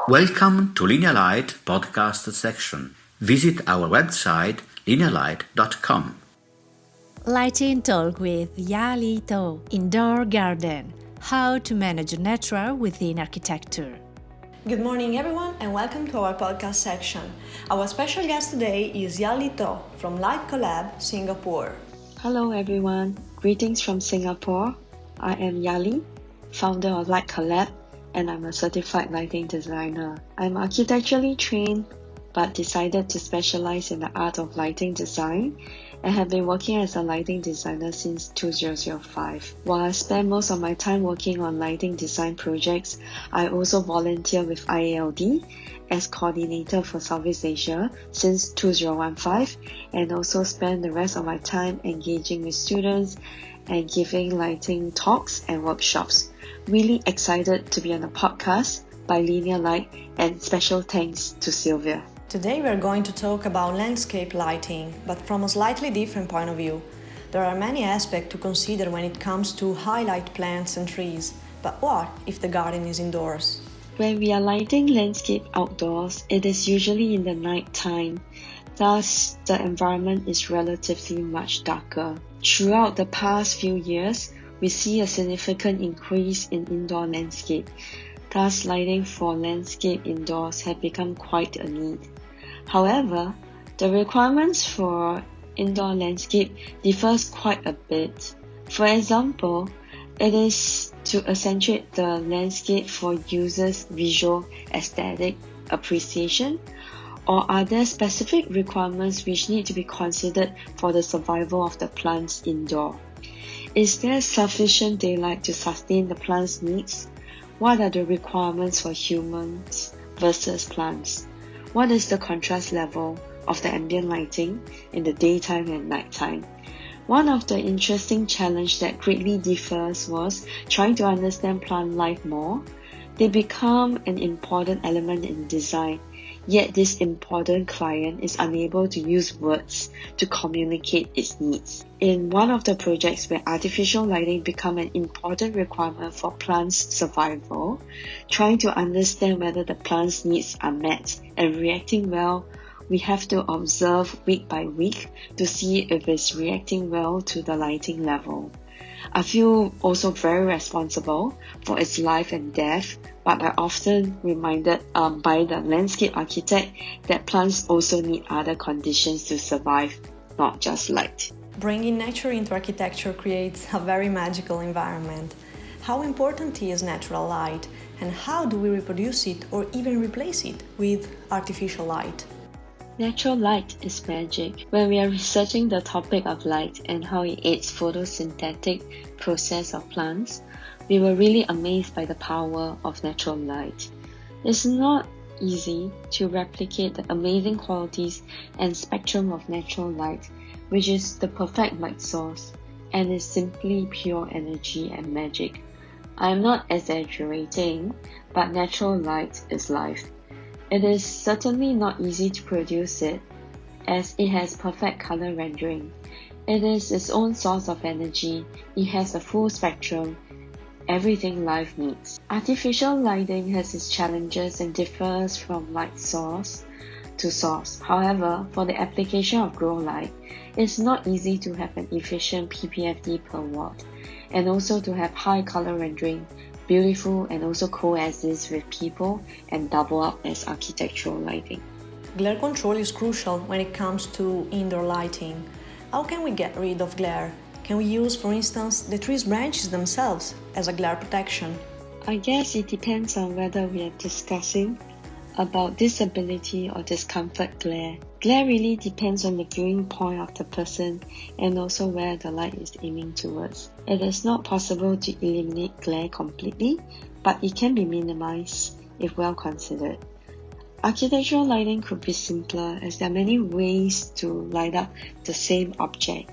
Welcome to Linea Light Podcast Section. Visit our website linealight.com. Lighting Talk with Yah Li Toh, Indoor Garden, How to Manage Natura within Architecture. Good morning everyone and welcome to our podcast section. Our special guest today is Yah Li Toh from Light Collab Singapore. Hello everyone, greetings from Singapore. I am Yah Li, founder of Light Collab, and I'm a certified lighting designer. I'm architecturally trained but decided to specialize in the art of lighting design and have been working as a lighting designer since 2005. While I spend most of my time working on lighting design projects, I also volunteer with IALD as coordinator for Southeast Asia since 2015 and also spend the rest of my time engaging with students and giving lighting talks and workshops. Really excited to be on the podcast by Linea Light, and special thanks to Sylvia. Today we are going to talk about landscape lighting, but from a slightly different point of view. There are many aspects to consider when it comes to highlight plants and trees, but what if the garden is indoors? When we are lighting landscape outdoors, it is usually in the night time. Thus, the environment is relatively much darker. Throughout the past few years, we see a significant increase in indoor landscape. Thus, lighting for landscape indoors have become quite a need. However, the requirements for indoor landscape differs quite a bit. For example, it is to accentuate the landscape for users' visual aesthetic appreciation, or are there specific requirements which need to be considered for the survival of the plants indoor? Is there sufficient daylight to sustain the plant's needs? What are the requirements for humans versus plants? What is the contrast level of the ambient lighting in the daytime and nighttime? One of the interesting challenges that greatly differs was trying to understand plant life more. They become an important element in design, yet this important client is unable to use words to communicate its needs. In one of the projects where artificial lighting become an important requirement for plants' survival, trying to understand whether the plant's needs are met and reacting well, we have to observe week by week to see if it's reacting well to the lighting level. I feel also very responsible for its life and death, but I often reminded by the landscape architect that plants also need other conditions to survive, not just light. Bringing nature into architecture creates a very magical environment. How important is natural light, and how do we reproduce it or even replace it with artificial light? Natural light is magic. When we are researching the topic of light and how it aids photosynthetic process of plants, we were really amazed by the power of natural light. It's not easy to replicate the amazing qualities and spectrum of natural light, which is the perfect light source and is simply pure energy and magic. I am not exaggerating, but natural light is life. It is certainly not easy to produce it, as it has perfect color rendering. It is its own source of energy. It has a full spectrum, everything life needs. Artificial lighting has its challenges and differs from light source to source. However, for the application of grow light, it's not easy to have an efficient ppfd per watt, and also to have high color rendering, beautiful, and also coexist with people and double up as architectural lighting. Glare control is crucial when it comes to indoor lighting. How can we get rid of glare? Can we use, for instance, the tree's branches themselves as a glare protection? I guess it depends on whether we are discussing about disability or discomfort glare. Glare really depends on the viewing point of the person and also where the light is aiming towards. It is not possible to eliminate glare completely, but it can be minimized if well considered. Architectural lighting could be simpler, as there are many ways to light up the same object.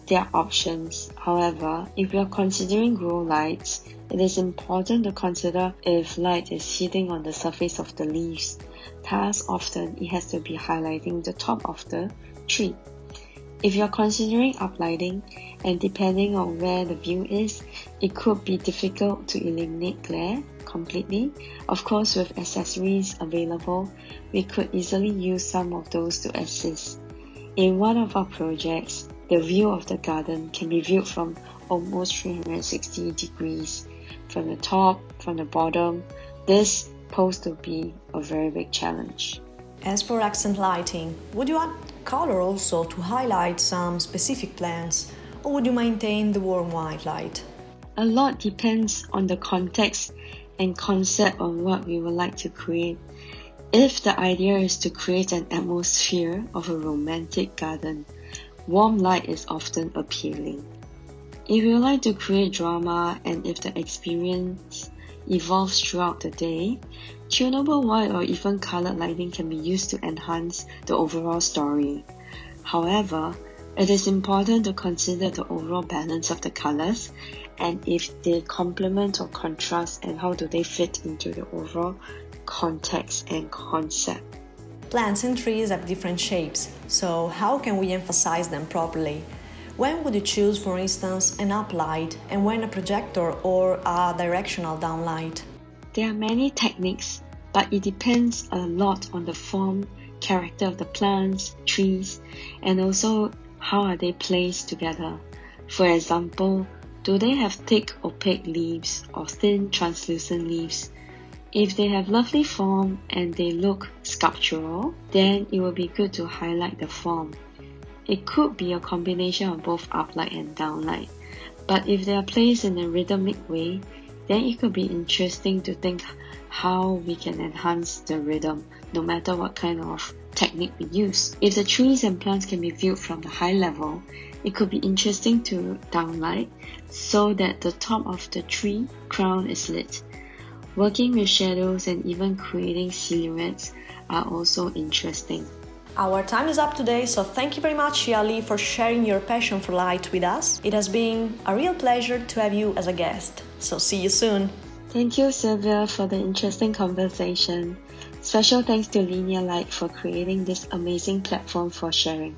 There are options. However, if you are considering grow lights, it is important to consider if light is hitting on the surface of the leaves. Thus, often it has to be highlighting the top of the tree. If you're considering uplighting, and depending on where the view is, it could be difficult to eliminate glare completely. Of course, with accessories available, we could easily use some of those to assist. In one of our projects, the view of the garden can be viewed from almost 360 degrees, from the top, from the bottom. This posed to be a very big challenge. As for accent lighting, would you add color also to highlight some specific plants, or would you maintain the warm white light? A lot depends on the context and concept of what we would like to create. If the idea is to create an atmosphere of a romantic garden, warm light is often appealing. If you would like to create drama and if the experience evolves throughout the day, tunable white or even colored lighting can be used to enhance the overall story. However, it is important to consider the overall balance of the colors and if they complement or contrast and how do they fit into the overall context and concept. Plants and trees have different shapes, so how can we emphasize them properly? When would you choose, for instance, an uplight and when a projector or a directional downlight? There are many techniques, but it depends a lot on the form, character of the plants, trees, and also how are they placed together. For example, do they have thick opaque leaves or thin translucent leaves? If they have lovely form and they look sculptural, then it will be good to highlight the form. It could be a combination of both uplight and downlight, but if they are placed in a rhythmic way, then it could be interesting to think how we can enhance the rhythm no matter what kind of technique we use. If the trees and plants can be viewed from the high level, it could be interesting to downlight so that the top of the tree crown is lit. Working with shadows and even creating silhouettes are also interesting. Our time is up today, so thank you very much, Yah Li, for sharing your passion for light with us. It has been a real pleasure to have you as a guest. So see you soon. Thank you, Sylvia, for the interesting conversation. Special thanks to Linea Light for creating this amazing platform for sharing.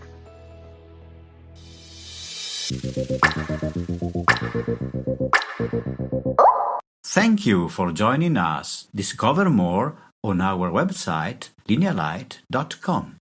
Thank you for joining us. Discover more on our website linealight.com.